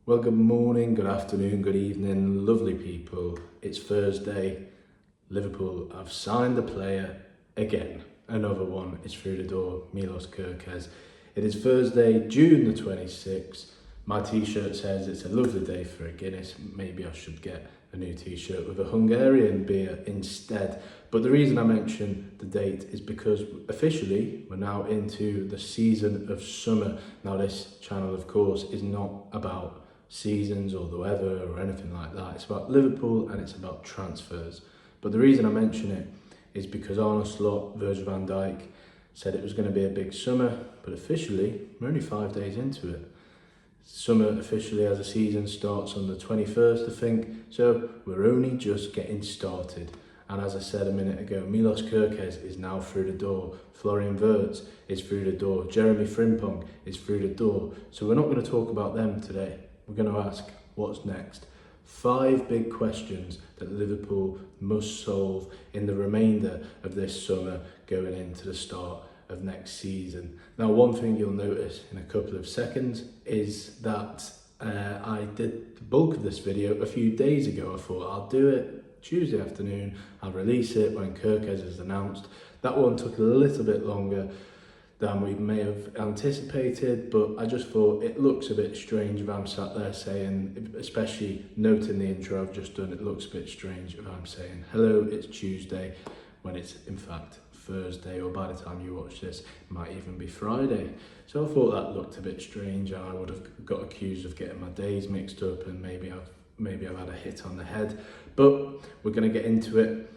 Well, good morning, good afternoon, good evening, lovely people. It's Thursday. Liverpool have signed a player again. Another one is through the door, Milos Kerkez. It is Thursday, June the 26th. My t-shirt says it's a lovely day for a Guinness. Maybe I should get a new t-shirt with a Hungarian beer instead. But the reason I mention the date is because officially we're now into the season of summer. Now this channel, of course, is not about seasons or the weather or anything like that. It's about Liverpool and it's about transfers. But the reason I mention it is because Arne Slot, Virgil van Dijk, said it was going to be a big summer, but officially we're only 5 days into it. Summer officially as a season starts on the 21st, I think, so we're only just getting started. And as I said a minute ago, Milos Kerkez is now through the door. Florian Wirtz is through the door. Jeremy Frimpong is through the door. So we're not going to talk about them today. We're going to ask, what's next? 5 big questions that Liverpool must solve in the remainder of this summer going into the start of next season. Now, one thing you'll notice in a couple of seconds is that I did the bulk of this video a few days ago. I thought I'll do it Tuesday afternoon, I'll release it when Kerkez is announced. That one took a little bit longer than we may have anticipated, but I just thought it looks a bit strange if I'm sat there saying, especially noting the intro I've just done, it looks a bit strange if I'm saying, hello, it's Tuesday, when it's in fact Thursday, or by the time you watch this, it might even be Friday. So I thought that looked a bit strange, and I would have got accused of getting my days mixed up, and maybe I've had a hit on the head. But we're gonna get into it.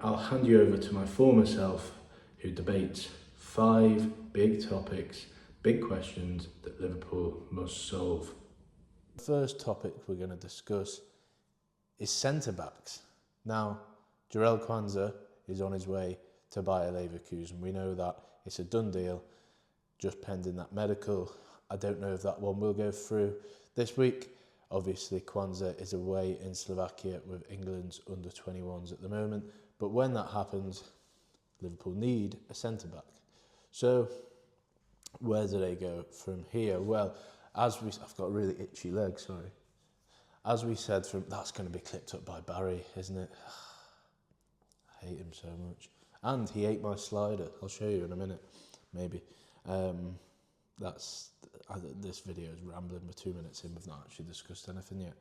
I'll hand you over to my former self, who debates 5 big topics, big questions that Liverpool must solve. The first topic we're going to discuss is centre-backs. Now, Jarell Quansah is on his way to Bayer Leverkusen. We know that it's a done deal, just pending that medical. I don't know if that one will go through this week. Obviously, Quansah is away in Slovakia with England's under-21s at the moment. But when that happens, Liverpool need a centre-back. So, where do they go from here? Well, I've got a really itchy leg, sorry. As we said, that's going to be clipped up by Barry, isn't it? I hate him so much. And he ate my slider. I'll show you in a minute, maybe. This video is rambling. We're 2 minutes in, we've not actually discussed anything yet.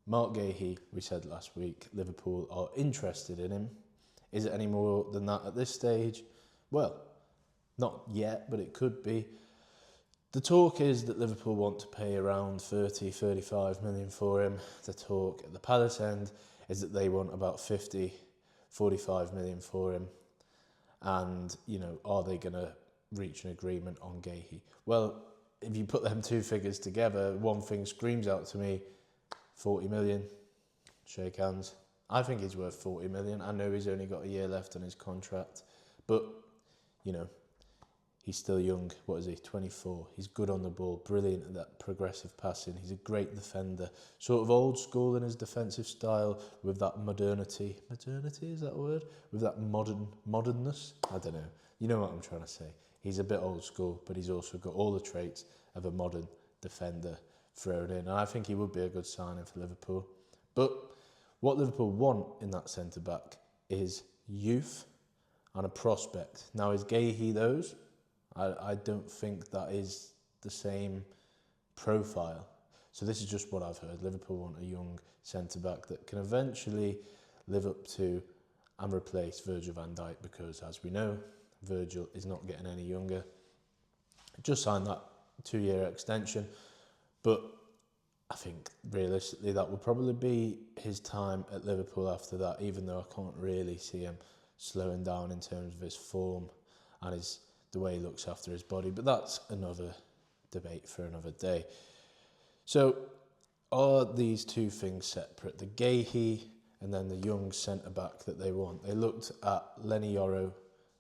Mark Guehi, we said last week, Liverpool are interested in him. Is it any more than that at this stage? Well, not yet, but it could be. The talk is that Liverpool want to pay around 30-35 million for him. The talk at the Palace end is that they want about 50-45 million for him. And, you know, are they going to reach an agreement on Guehi? Well, if you put them two figures together, one thing screams out to me, 40 million, shake hands. I think he's worth 40 million. I know he's only got a year left on his contract, but, you know, he's still young. What is he? 24. He's good on the ball, brilliant at that progressive passing. He's a great defender, sort of old school in his defensive style with that modernity. Modernity, is that a word? With that modernness? I don't know. You know what I'm trying to say. He's a bit old school, but he's also got all the traits of a modern defender thrown in. And I think he would be a good signing for Liverpool. But what Liverpool want in that centre-back is youth and a prospect. Now, is Guehi those? I don't think that is the same profile. So this is just what I've heard. Liverpool want a young centre-back that can eventually live up to and replace Virgil van Dijk, because, as we know, Virgil is not getting any younger. Just signed that 2-year extension, but I think realistically that will probably be his time at Liverpool after that, even though I can't really see him slowing down in terms of his form and the way he looks after his body. But that's another debate for another day. So are these two things separate? The Guehi and then the young centre-back that they want. They looked at Lenny Yoro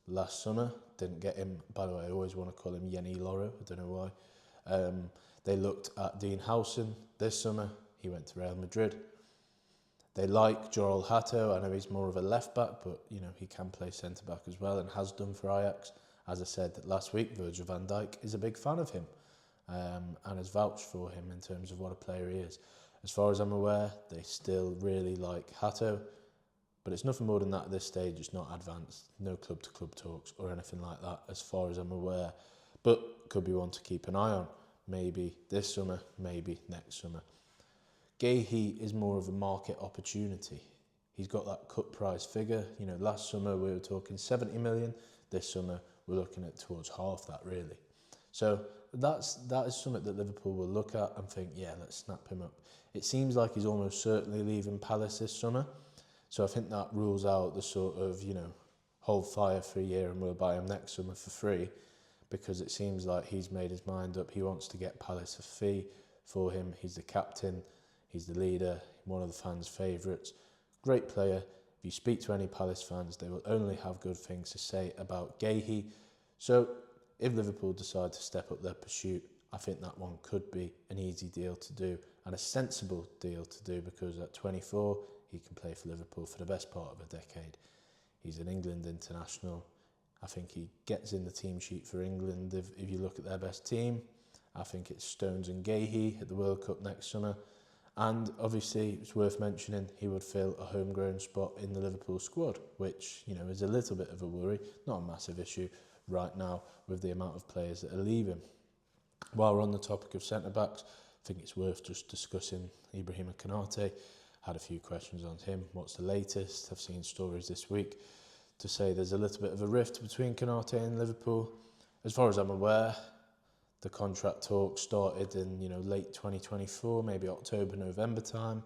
last summer, didn't get him. By the way, I always want to call him Yenny Loro, I don't know why. They looked at Dean Howson this summer, he went to Real Madrid. They like Joel Hato. I know he's more of a left-back, but you know he can play centre-back as well and has done for Ajax. As I said last week, Virgil van Dijk is a big fan of him. and has vouched for him in terms of what a player he is. As far as I'm aware, they still really like Hato, but it's nothing more than that at this stage. It's not advanced, no club-to-club talks or anything like that, as far as I'm aware. But could be one to keep an eye on. Maybe this summer, maybe next summer. Guehi is more of a market opportunity. He's got that cut price figure. You know, last summer we were talking 70 million. This summer we're looking at towards half that, really. So that is something that Liverpool will look at and think, yeah, let's snap him up. It seems like he's almost certainly leaving Palace this summer. So I think that rules out the sort of, you know, hold fire for a year and we'll buy him next summer for free, because it seems like he's made his mind up. He wants to get Palace a fee for him. He's the captain, he's the leader, one of the fans' favourites. Great player. If you speak to any Palace fans, they will only have good things to say about Guehi. So if Liverpool decide to step up their pursuit, I think that one could be an easy deal to do and a sensible deal to do, because at 24, he can play for Liverpool for the best part of a decade. He's an England international. I think he gets in the team sheet for England. If you look at their best team, I think it's Stones and Guehi at the World Cup next summer. And obviously, it's worth mentioning, he would fill a homegrown spot in the Liverpool squad, which, you know, is a little bit of a worry, not a massive issue right now with the amount of players that are leaving. While we're on the topic of centre-backs, I think it's worth just discussing Ibrahim Konate. Had a few questions on him. What's the latest? I've seen stories this week to say there's a little bit of a rift between Konate and Liverpool. As far as I'm aware, the contract talk started in, you know, late 2024, maybe October, November time,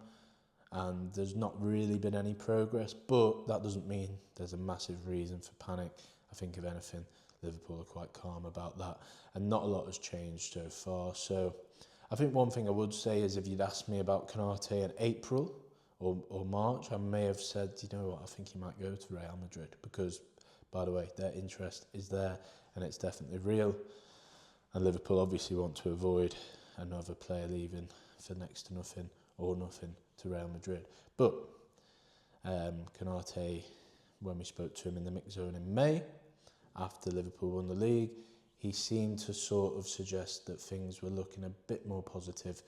and there's not really been any progress, but that doesn't mean there's a massive reason for panic. I think if anything, Liverpool are quite calm about that, and not a lot has changed so far. So I think one thing I would say is, if you'd asked me about Konate in April or March, I may have said, you know what, I think he might go to Real Madrid, because, by the way, their interest is there and it's definitely real. And Liverpool obviously want to avoid another player leaving for next to nothing or nothing to Real Madrid. But Konate, when we spoke to him in the mix zone in May, after Liverpool won the league, he seemed to sort of suggest that things were looking a bit more positive.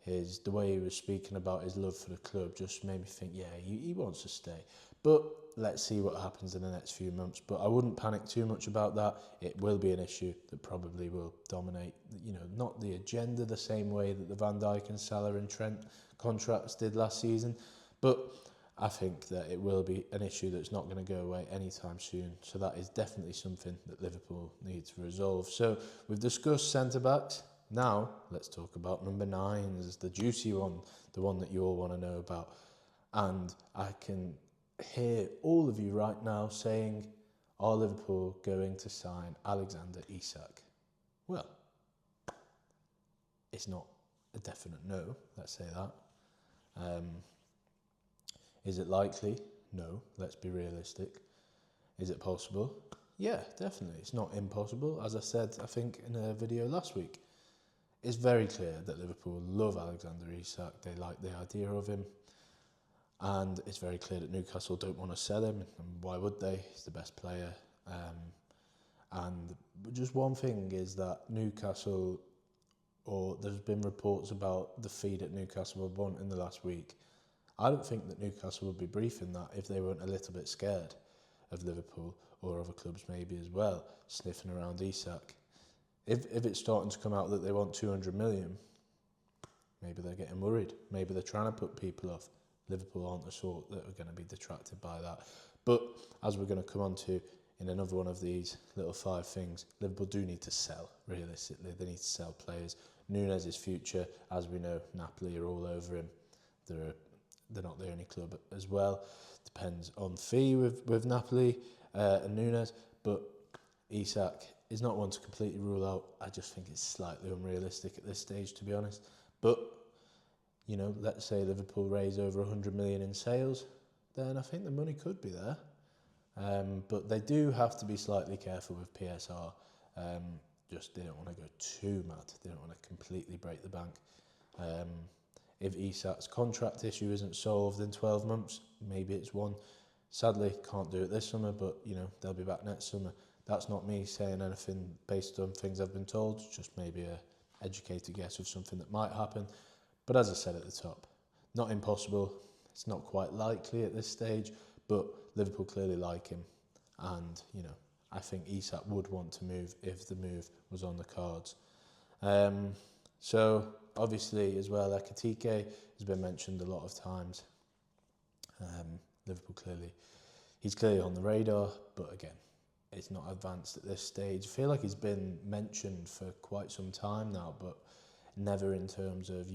The way he was speaking about his love for the club just made me think, yeah, he wants to stay. But let's see what happens in the next few months. But I wouldn't panic too much about that. It will be an issue that probably will dominate, you know, not the agenda the same way that the Van Dijk and Salah and Trent contracts did last season. But I think that it will be an issue that's not going to go away anytime soon. So that is definitely something that Liverpool need to resolve. So we've discussed centre-backs. Now, let's talk about number 9s, the juicy one, the one that you all want to know about. And I can hear all of you right now saying, are Liverpool going to sign Alexander Isak? Well, it's not a definite no, let's say that. Is it likely? No, let's be realistic. Is it possible? Yeah, definitely. It's not impossible. As I said, I think in a video last week, it's very clear that Liverpool love Alexander Isak. They like the idea of him. And it's very clear that Newcastle don't want to sell him. And why would they? He's the best player. And just one thing is that Newcastle, or there's been reports about the fee that Newcastle would want in the last week. I don't think that Newcastle would be briefing that if they weren't a little bit scared of Liverpool, or other clubs maybe as well, sniffing around Isak. If it's starting to come out that they want 200 million, maybe they're getting worried. Maybe they're trying to put people off. Liverpool aren't the sort that are going to be detracted by that. But as we're going to come on to in another one of these little 5 things, Liverpool do need to sell, realistically. They need to sell players. Nunez's future, as we know, Napoli are all over him. They're not the only club as well. Depends on fee with Napoli and Nunez. But Isak is not one to completely rule out. I just think it's slightly unrealistic at this stage, to be honest. But, you know, let's say Liverpool raise over 100 million in sales, then I think the money could be there. But they do have to be slightly careful with PSR. Just they don't want to go too mad. They don't want to completely break the bank. If Isak's contract issue isn't solved in 12 months, maybe it's one. Sadly, can't do it this summer, but, you know, they'll be back next summer. That's not me saying anything based on things I've been told, just maybe a educated guess of something that might happen. But as I said at the top, not impossible. It's not quite likely at this stage, but Liverpool clearly like him. And, I think Isak would want to move if the move was on the cards. So, obviously, as well, Ekitike has been mentioned a lot of times. Liverpool he's clearly on the radar, but again, it's not advanced at this stage. I feel like he's been mentioned for quite some time now, but never in terms of,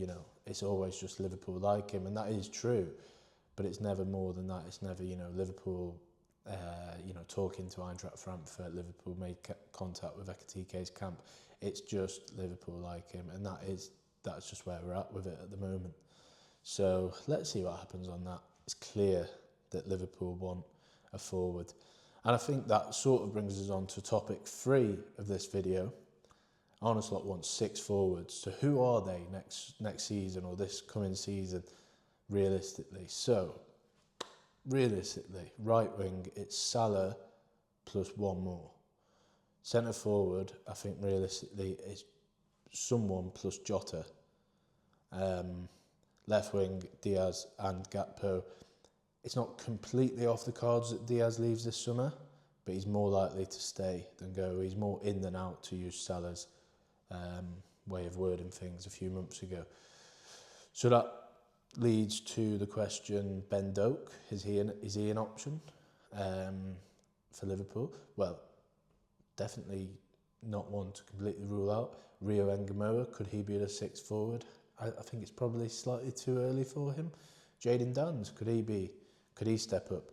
it's always just Liverpool like him, and that is true, but it's never more than that. It's never, Liverpool, talking to Eintracht Frankfurt, Liverpool made contact with Ekitike's camp. It's just Liverpool like him, and that's just where we're at with it at the moment. So let's see what happens on that. It's clear that Liverpool want a forward. And I think that sort of brings us on to topic 3 of this video. Arne Slot wants 6 forwards. So who are they next season or this coming season, realistically? So, realistically, right wing, it's Salah plus 1 more. Centre forward, I think realistically, it's someone plus Jota. Left wing, Diaz and Gakpo. It's not completely off the cards that Diaz leaves this summer, but he's more likely to stay than go. He's more in than out, to use Salah's way of wording things a few months ago. So that leads to the question, Ben Doak, is he an option for Liverpool? Well, definitely not one to completely rule out. Rio Ngamoa, could he be the 6th forward? I think it's probably slightly too early for him. Jadon Danns, could he step up?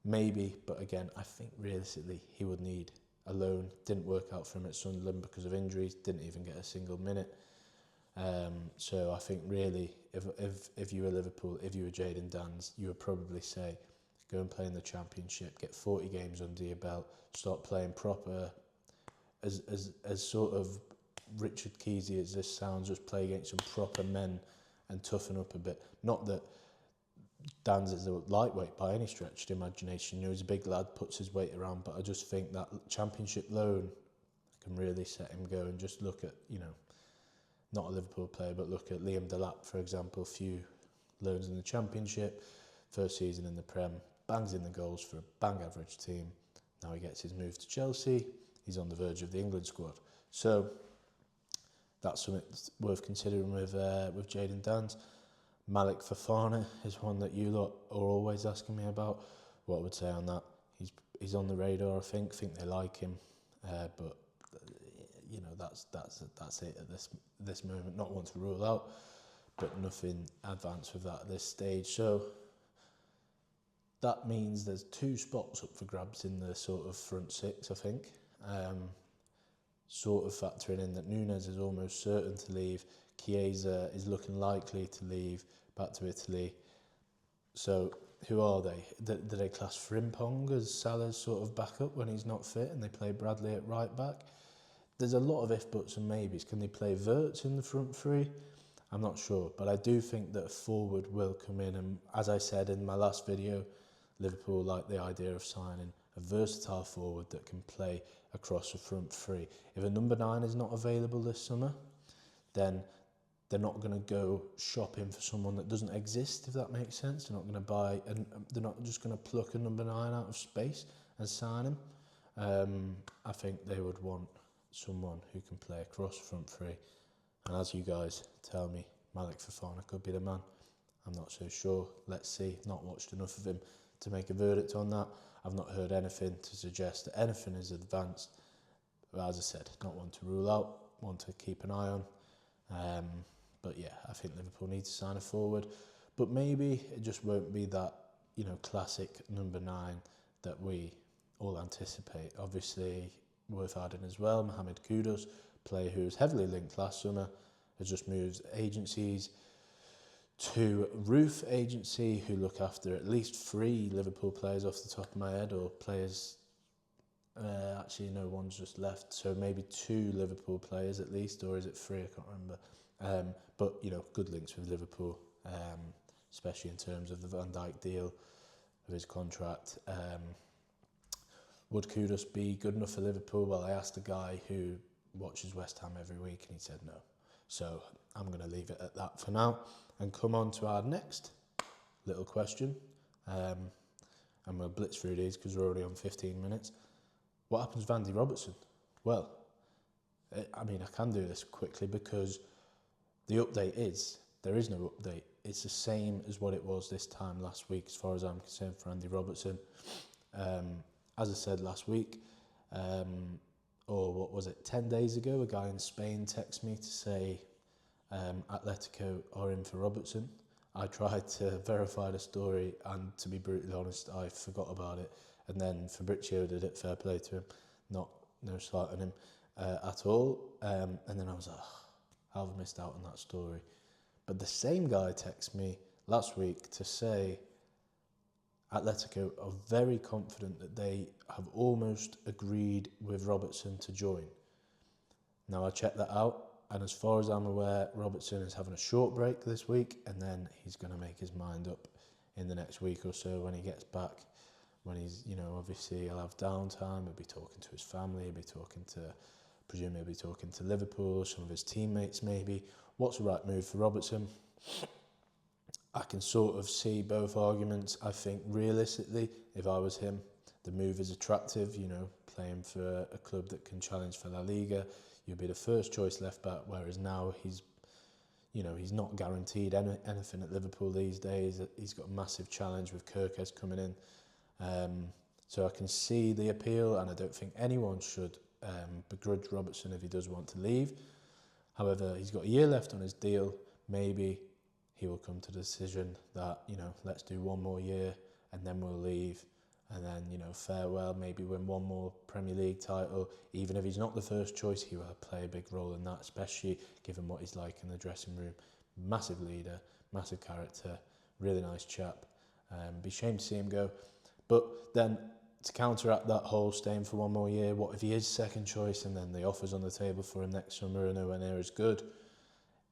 Maybe, but again, I think realistically he would need a loan. Didn't work out for him at Sunderland because of injuries, didn't even get a single minute. So I think really, if you were Liverpool, if you were Jadon Danns, you would probably say, go and play in the Championship, get 40 games under your belt, start playing proper, as sort of Richard Keysy as this sounds, just play against some proper men and toughen up a bit. Not that Danns is a lightweight by any stretch of the imagination. He's a big lad, puts his weight around, but I just think that Championship loan can really set him going. Just look at, not a Liverpool player, but look at Liam Delap, for example, a few loans in the Championship, first season in the Prem, bangs in the goals for a bang average team. Now he gets his move to Chelsea, he's on the verge of the England squad. So that's something that's worth considering with Jadon Danns. Malik Fofana is one that you lot are always asking me about. What I would say on that, he's on the radar, I think they like him, but that's it at this moment. Not one to rule out, but nothing advanced with that at this stage. So that means there's 2 spots up for grabs in the sort of front 6, I think. Sort of factoring in that Nunes is almost certain to leave, Chiesa is looking likely to leave back to Italy. So who are they? Do they class Frimpong as Salah's sort of backup when he's not fit and they play Bradley at right back? There's a lot of if, buts and maybes. Can they play Wirtz in the front 3? I'm not sure, but I do think that a forward will come in, and as I said in my last video, Liverpool like the idea of signing a versatile forward that can play across the front 3. If a number 9 is not available this summer, then they're not going to go shopping for someone that doesn't exist, if that makes sense. They're not going to buy, and they're not just going to pluck a number 9 out of space and sign him. I think they would want someone who can play across the front 3. And as you guys tell me, Malik Fofana could be the man. I'm not so sure. Let's see. Not watched enough of him to make a verdict on that. I've not heard anything to suggest that anything is advanced. But as I said, not one to rule out, one to keep an eye on. But yeah, I think Liverpool need to sign a forward. But maybe it just won't be that, classic number 9 that we all anticipate. Obviously, worth adding as well, Mohamed Kudus, player who was heavily linked last summer, has just moved agencies to Roof Agency, who look after at least 3 Liverpool players off the top of my head, or players, actually no, one's just left, so maybe 2 Liverpool players at least, or is it 3, I can't remember. But, good links with Liverpool, especially in terms of the Van Dijk deal of his contract. Would Kudus be good enough for Liverpool? Well, I asked a guy who watches West Ham every week and he said no. So I'm going to leave it at that for now and come on to our next little question. I'm going to blitz through these because we're already on 15 minutes. What happens with Andy Robertson? Well, I can do this quickly because the update is, there is no update. It's the same as what it was this time last week as far as I'm concerned for Andy Robertson. As I said last week, or what was it, 10 days ago, a guy in Spain texted me to say Atletico are in for Robertson. I tried to verify the story and, to be brutally honest, I forgot about it. And then Fabrizio did it, fair play to him, no slight on him at all. And then I was like, how have I missed out on that story? But the same guy texted me last week to say Atletico are very confident that they have almost agreed with Robertson to join. Now I checked that out, and as far as I'm aware, Robertson is having a short break this week, and then he's going to make his mind up in the next week or so when he gets back. When he's, obviously he'll have downtime, he'll be talking to his family, he'll be talking to Liverpool, some of his teammates maybe. What's the right move for Robertson? I can sort of see both arguments. I think realistically, if I was him, the move is attractive, playing for a club that can challenge for La Liga. You'll be the first choice left back, whereas now he's not guaranteed anything at Liverpool these days. He's got a massive challenge with Kirkes coming in. So I can see the appeal, and I don't think anyone should begrudge Robertson if he does want to leave. However, he's got a year left on his deal. Maybe he will come to the decision that, let's do one more year and then we'll leave. And then, farewell, maybe win one more Premier League title. Even if he's not the first choice, he will play a big role in that, especially given what he's like in the dressing room. Massive leader, massive character, really nice chap. Be ashamed to see him go. But then, to counteract that whole staying for one more year, what if he is second choice and then the offers on the table for him next summer are nowhere near as good?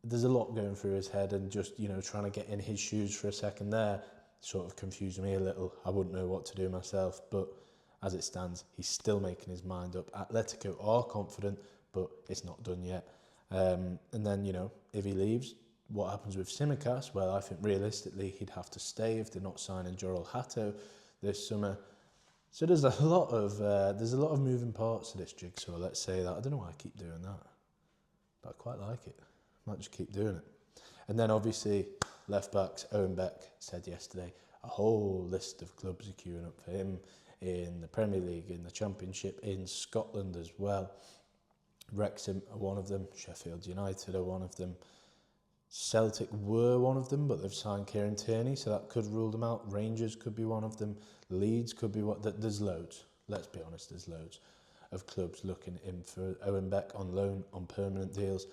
There's a lot going through his head, and just, trying to get in his shoes for a second there sort of confused me a little. I wouldn't know what to do myself, but as it stands, he's still making his mind up. Atletico are confident, but it's not done yet. And then, if he leaves, what happens with Tsimikas? Well, I think realistically he'd have to stay if they're not signing Jorel Hato this summer. So there's a lot of moving parts to this jigsaw, let's say that. I don't know why I keep doing that, but I quite like it. Might just keep doing it. And then obviously left backs, Owen Beck said yesterday, a whole list of clubs are queuing up for him in the Premier League, in the Championship, in Scotland as well. Wrexham are one of them, Sheffield United are one of them, Celtic were one of them, but they've signed Kieran Tierney, so that could rule them out. Rangers could be one of them, Leeds could be one. There's loads, let's be honest, there's loads of clubs looking in for Owen Beck on loan, on permanent deals.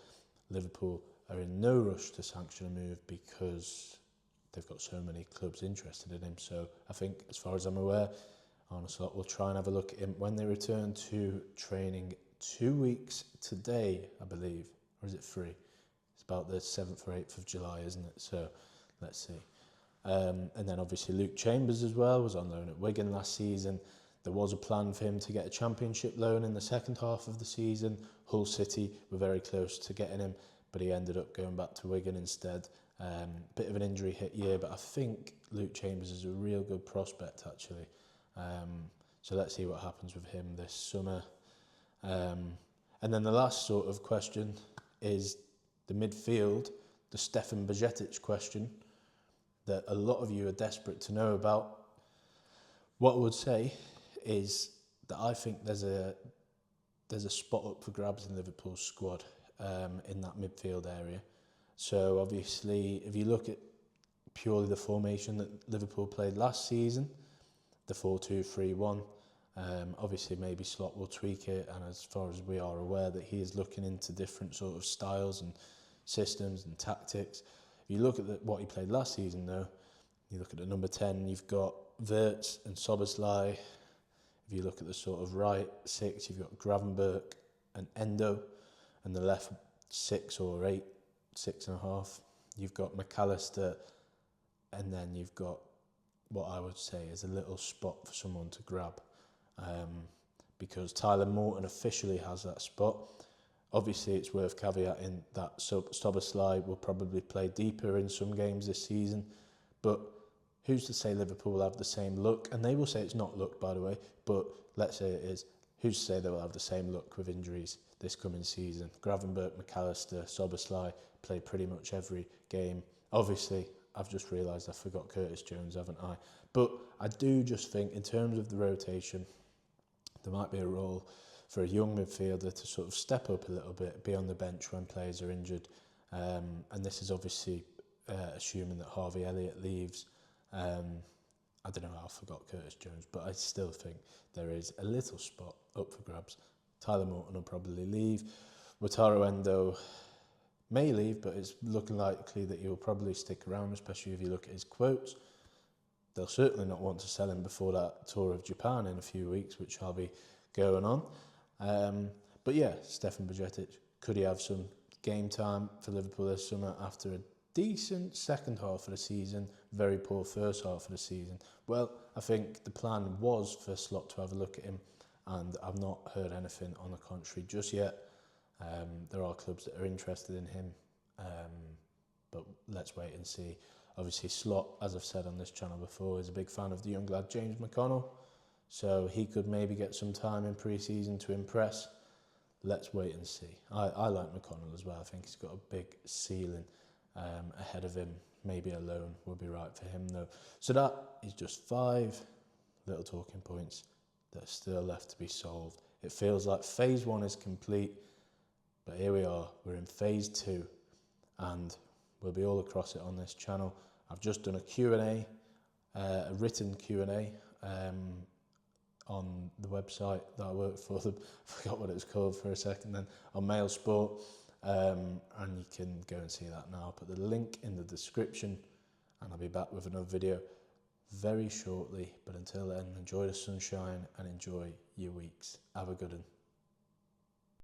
Liverpool are in no rush to sanction a move because they've got so many clubs interested in him. So I think, as far as I'm aware, Arne Slot will try and have a look at him when they return to training 2 weeks today, I believe. Or is it 3? It's about the 7th or 8th of July, isn't it? So let's see. And then obviously Luke Chambers as well was on loan at Wigan last season. There was a plan for him to get a Championship loan in the second half of the season. Hull City were very close to getting him, but he ended up going back to Wigan instead. Bit of an injury hit year, but I think Luke Chambers is a real good prospect actually. So let's see what happens with him this summer. And then the last sort of question is the midfield, the Stefan Bajcetic question that a lot of you are desperate to know about. What I would say is that I think there's a spot up for grabs in Liverpool's squad in that midfield area. So obviously, if you look at purely the formation that Liverpool played last season, the 4-2-3-1, obviously maybe Slot will tweak it, and as far as we are aware that he is looking into different sort of styles and systems and tactics. If you look at what he played last season though, you look at the number 10, you've got Wirtz and Soboslai. If you look at the sort of right 6, you've got Gravenberch and Endo, and the left 6 or 8, 6.5, you've got McAllister, and then you've got what I would say is a little spot for someone to grab, because Tyler Morton officially has that spot. Obviously, it's worth caveating that Szoboszlai will probably play deeper in some games this season, but who's to say Liverpool will have the same luck? And they will say it's not luck, by the way, but let's say it is. Who's to say they will have the same luck with injuries this coming season? Gravenberch, McAllister, Szoboszlai play pretty much every game. Obviously, I've just realised I forgot Curtis Jones, haven't I? But I do just think, in terms of the rotation, there might be a role for a young midfielder to sort of step up a little bit, be on the bench when players are injured. And this is obviously assuming that Harvey Elliott leaves. I don't know how I forgot Curtis Jones, but I still think there is a little spot up for grabs. Tyler Morton will probably leave. Wataru Endo may leave, but it's looking likely that he'll probably stick around, especially if you look at his quotes. They'll certainly not want to sell him before that tour of Japan in a few weeks, which I'll be going on. But yeah, Stefan Bajcetic, could he have some game time for Liverpool this summer after a decent second half of the season, very poor first half of the season? Well, I think the plan was for Slot to have a look at him, and I've not heard anything on the contrary just yet. There are clubs that are interested in him, but let's wait and see. Obviously, Slot, as I've said on this channel before, is a big fan of the young lad James McConnell, so he could maybe get some time in pre-season to impress. Let's wait and see. I like McConnell as well. I think he's got a big ceiling ahead of him. Maybe a loan will be right for him though. So that is just 5 little talking points that are still left to be solved. It feels like phase 1 is complete, but here we are. We're in phase 2, and we'll be all across it on this channel. I've just done a Q&A, a written Q&A on the website that I work for. I forgot what it was called for a second then, on Mail Sport. And you can go and see that now. I'll put the link in the description, and I'll be back with another video very shortly. But until then, enjoy the sunshine and enjoy your weeks. Have a good one.